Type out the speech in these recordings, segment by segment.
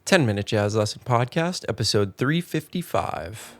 10-Minute Jazz Lesson Podcast, episode 355.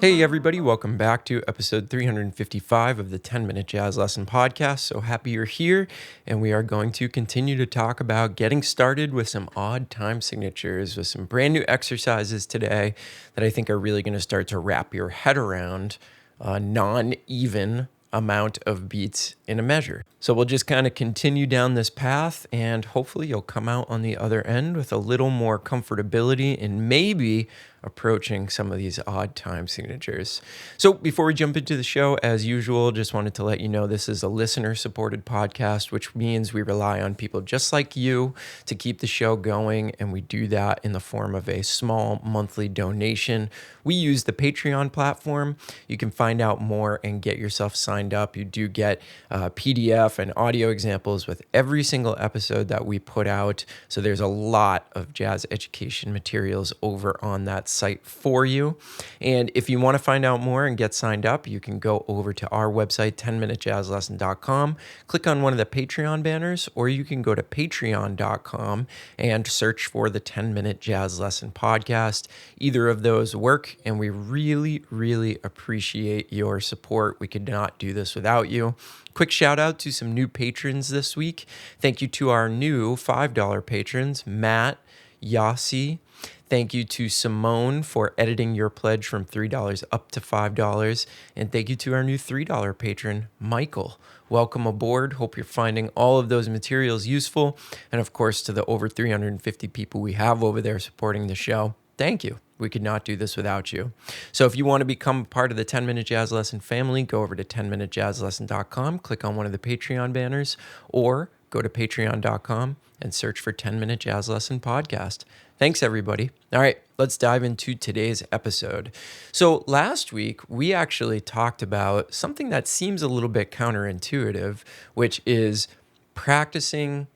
Hey everybody, welcome back to episode 355 of the 10-Minute Jazz Lesson Podcast. So happy you're here, and we are going to continue to talk about getting started with some odd time signatures with some brand new exercises today that I think are really going to start to wrap your head around a non-even amount of beats in a measure. So we'll just kind of continue down this path, and hopefully you'll come out on the other end with a little more comfortability and maybe approaching some of these odd time signatures. So before we jump into the show, as usual, just wanted to let you know this is a listener-supported podcast, which means we rely on people just like you to keep the show going, and we do that in the form of a small monthly donation. We use the Patreon platform. You can find out more and get yourself signed up. You do get PDF and audio examples with every single episode that we put out. So there's a lot of jazz education materials over on that site for you. And if you want to find out more and get signed up, you can go over to our website, 10minutejazzlesson.com, click on one of the Patreon banners, or you can go to patreon.com and search for the 10-Minute Jazz Lesson Podcast. Either of those work, and we really, really appreciate your support. We could not do this without you. Quick shout out to some new patrons this week. Thank you to our new $5 patrons, Matt, Yossi. Thank you to Simone for editing your pledge from $3 up to $5. And thank you to our new $3 patron, Michael. Welcome aboard. Hope you're finding all of those materials useful. And of course, to the over 350 people we have over there supporting the show, thank you. We could not do this without you. So if you want to become part of the 10-Minute Jazz Lesson family, go over to 10minutejazzlesson.com, click on one of the Patreon banners, or go to patreon.com and search for 10-Minute Jazz Lesson Podcast. Thanks, everybody. All right, let's dive into today's episode. So last week, we actually talked about something that seems a little bit counterintuitive, which is practicing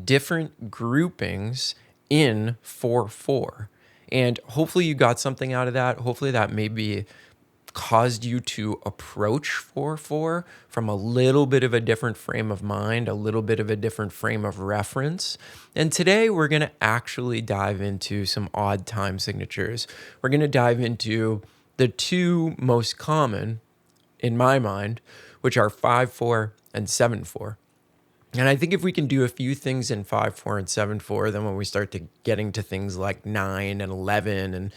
different groupings in 4/4. And hopefully you got something out of that. Hopefully that maybe caused you to approach 4/4 from a little bit of a different frame of mind, a little bit of a different frame of reference. And today we're going to actually dive into some odd time signatures. We're going to dive into the two most common, in my mind, which are 5/4 and 7/4. And I think if we can do a few things in 5/4 and 7/4, then when we start to getting to things like 9 and 11 and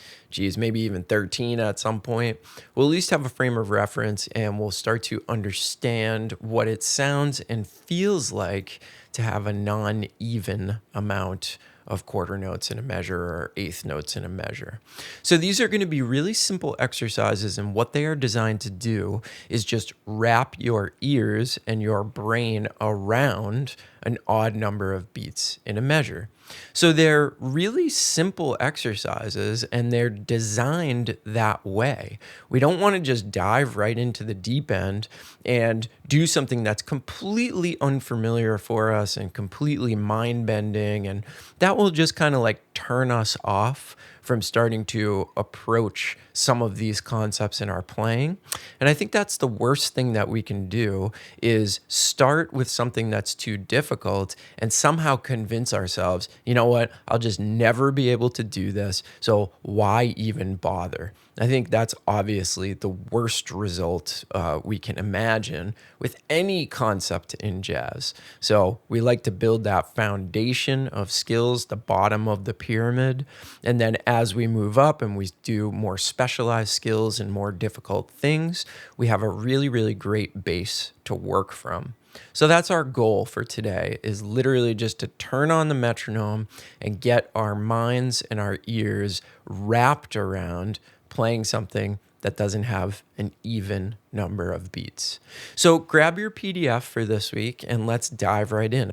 maybe even 13 at some point, we'll at least have a frame of reference and we'll start to understand what it sounds and feels like to have a non-even amount of quarter notes in a measure or eighth notes in a measure. So these are going to be really simple exercises, and what they are designed to do is just wrap your ears and your brain around an odd number of beats in a measure. So they're really simple exercises, and they're designed that way. We don't want to just dive right into the deep end and do something that's completely unfamiliar for us and completely mind-bending, and that will just kind of like turn us off from starting to approach some of these concepts in our playing. And I think that's the worst thing that we can do, is start with something that's too difficult and somehow convince ourselves, you know what, I'll just never be able to do this, so why even bother? I think that's obviously the worst result we can imagine with any concept in jazz. So we like to build that foundation of skills, the bottom of the pyramid, and then as we move up and we do more specialized skills and more difficult things, we have a really, really great base to work from. So that's our goal for today, is literally just to turn on the metronome and get our minds and our ears wrapped around playing something that doesn't have an even number of beats. So grab your PDF for this week and let's dive right in.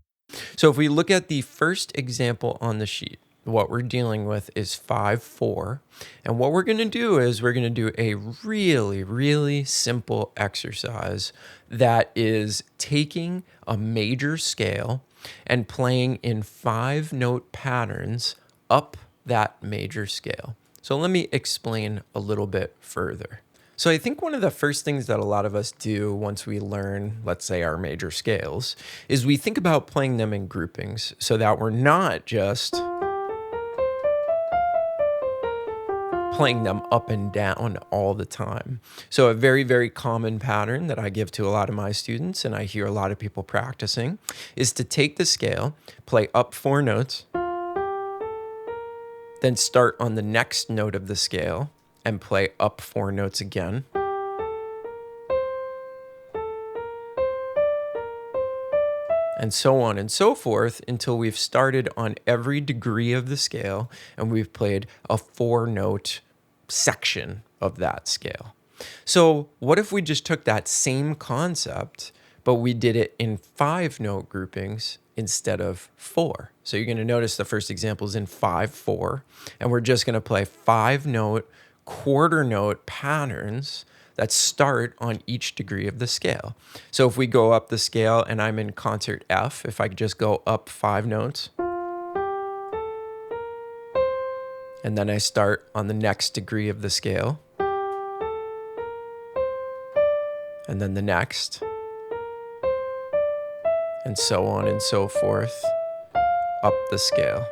So if we look at the first example on the sheet, what we're dealing with is 5/4. And what we're going to do is we're going to do a really, really simple exercise that is taking a major scale and playing in 5-note patterns up that major scale. So let me explain a little bit further. So I think one of the first things that a lot of us do once we learn, let's say, our major scales, is we think about playing them in groupings so that we're not just playing them up and down all the time. So a very, very common pattern that I give to a lot of my students, and I hear a lot of people practicing, is to take the scale, play up 4 notes, then start on the next note of the scale and play up 4 notes again. And so on and so forth until we've started on every degree of the scale and we've played a 4-note section of that scale. So what if we just took that same concept, but we did it in 5-note groupings instead of 4? So you're going to notice the first example is in 5/4, and we're just going to play 5-note, quarter-note patterns that start on each degree of the scale. So if we go up the scale and I'm in concert F, if I just go up 5 notes, and then I start on the next degree of the scale, and then the next, and so on and so forth, up the scale.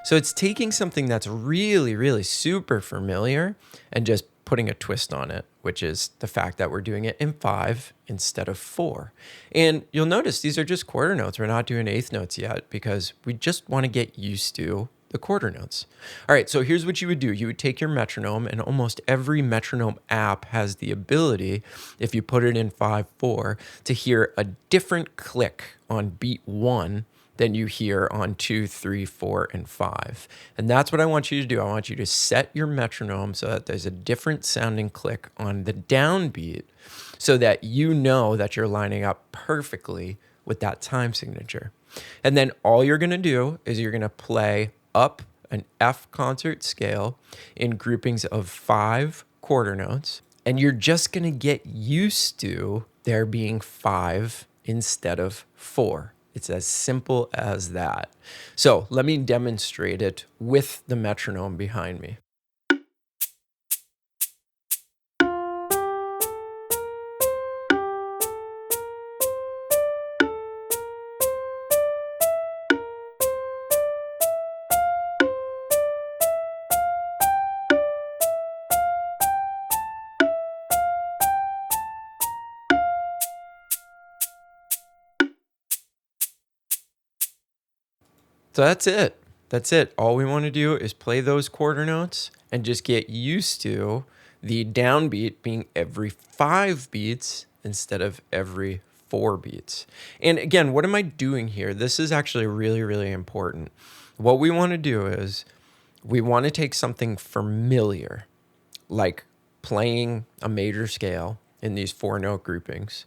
So it's taking something that's really, really super familiar and just putting a twist on it, which is the fact that we're doing it in 5 instead of 4. And you'll notice these are just quarter notes. We're not doing eighth notes yet because we just want to get used to the quarter notes. All right, so here's what you would do. You would take your metronome, and almost every metronome app has the ability, if you put it in 5/4, to hear a different click on beat 1 than you hear on 2, 3, 4, and 5. And that's what I want you to do. I want you to set your metronome so that there's a different sounding click on the downbeat so that you know that you're lining up perfectly with that time signature. And then all you're going to do is you're going to play up an F concert scale in groupings of 5 quarter notes, and you're just going to get used to there being 5 instead of 4. It's as simple as that. So let me demonstrate it with the metronome behind me. So that's it. That's it. All we want to do is play those quarter notes and just get used to the downbeat being every 5 beats instead of every 4 beats. And again, what am I doing here? This is actually really, really important. What we want to do is we want to take something familiar, like playing a major scale in these 4-note groupings,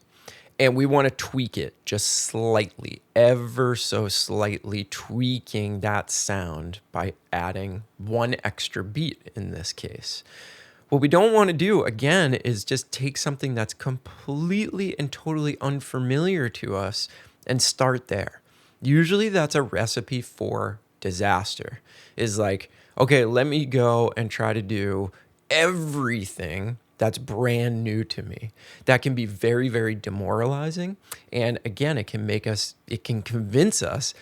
and we want to tweak it just slightly, ever so slightly, tweaking that sound by adding 1 extra beat in this case. What we don't want to do, again, is just take something that's completely and totally unfamiliar to us and start there. Usually that's a recipe for disaster. Is like, okay, let me go and try to do everything that's brand new to me. That can be very, very demoralizing. And again, it can convince us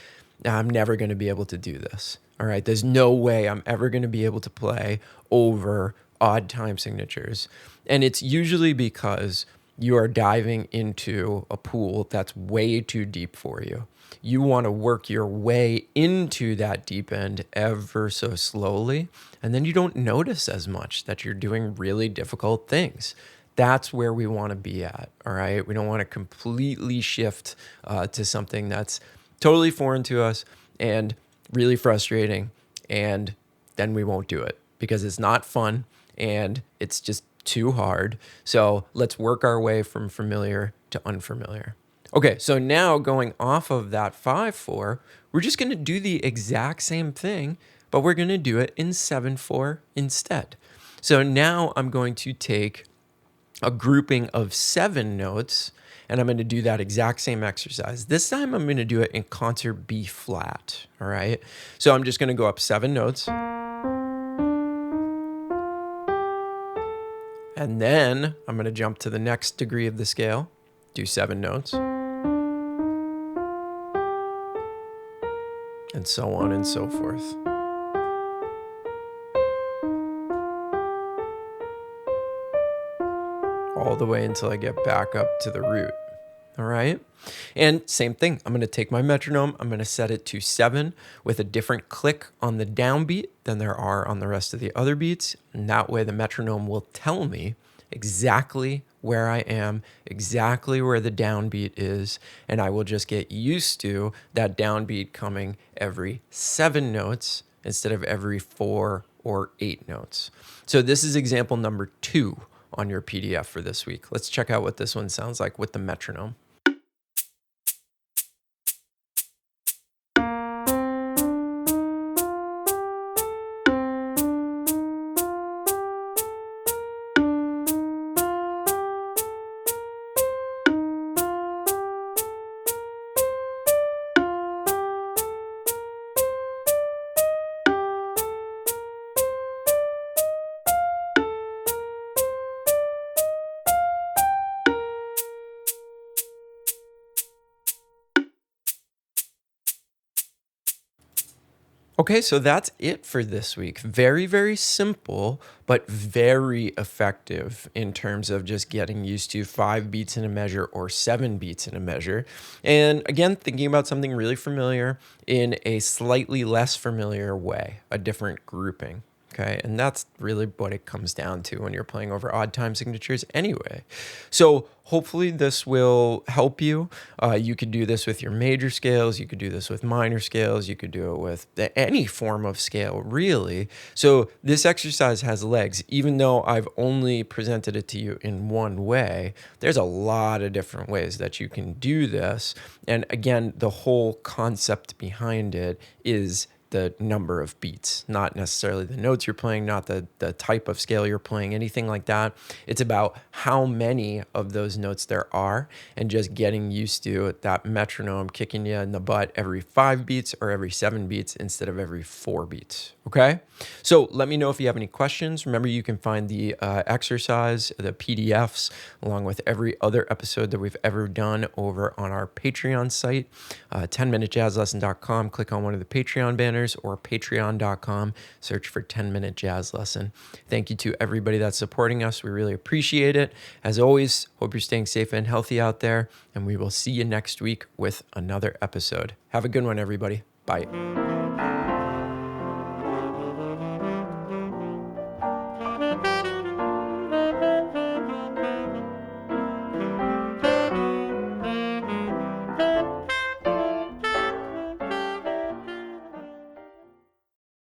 I'm never going to be able to do this. All right. There's no way I'm ever going to be able to play over odd time signatures. And it's usually because you are diving into a pool that's way too deep for you. You want to work your way into that deep end ever so slowly, and then you don't notice as much that you're doing really difficult things. That's where we want to be at, all right? We don't want to completely shift to something that's totally foreign to us and really frustrating, and then we won't do it because it's not fun and it's just too hard. So let's work our way from familiar to unfamiliar. Okay, so now going off of that 5/4, we're just going to do the exact same thing, but we're going to do it in 7/4 instead. So now I'm going to take a grouping of 7 notes, and I'm going to do that exact same exercise. This time I'm going to do it in concert B flat, all right? So I'm just going to go up 7 notes, and then I'm going to jump to the next degree of the scale, do 7 notes, and so on and so forth. All the way until I get back up to the root. All right. And same thing. I'm going to take my metronome. I'm going to set it to 7 with a different click on the downbeat than there are on the rest of the other beats. And that way the metronome will tell me exactly where I am, exactly where the downbeat is. And I will just get used to that downbeat coming every 7 notes instead of every 4 or 8 notes. So this is example number 2 on your PDF for this week. Let's check out what this one sounds like with the metronome. Okay, so that's it for this week. Very, very simple, but very effective in terms of just getting used to 5 beats in a measure or 7 beats in a measure. And again, thinking about something really familiar in a slightly less familiar way, a different grouping. Okay, and that's really what it comes down to when you're playing over odd time signatures anyway. So hopefully this will help you. You could do this with your major scales. You could do this with minor scales. You could do it with any form of scale, really. So this exercise has legs. Even though I've only presented it to you in one way, there's a lot of different ways that you can do this. And again, the whole concept behind it is the number of beats, not necessarily the notes you're playing, not the type of scale you're playing, anything like that. It's about how many of those notes there are and just getting used to that metronome kicking you in the butt every 5 beats or every 7 beats instead of every 4 beats. Okay? So let me know if you have any questions. Remember, you can find the exercise, the PDFs, along with every other episode that we've ever done over on our Patreon site, 10minutejazzlesson.com. Click on one of the Patreon banners or patreon.com. Search for 10-Minute Jazz Lesson. Thank you to everybody that's supporting us. We really appreciate it. As always, hope you're staying safe and healthy out there, and we will see you next week with another episode. Have a good one, everybody. Bye.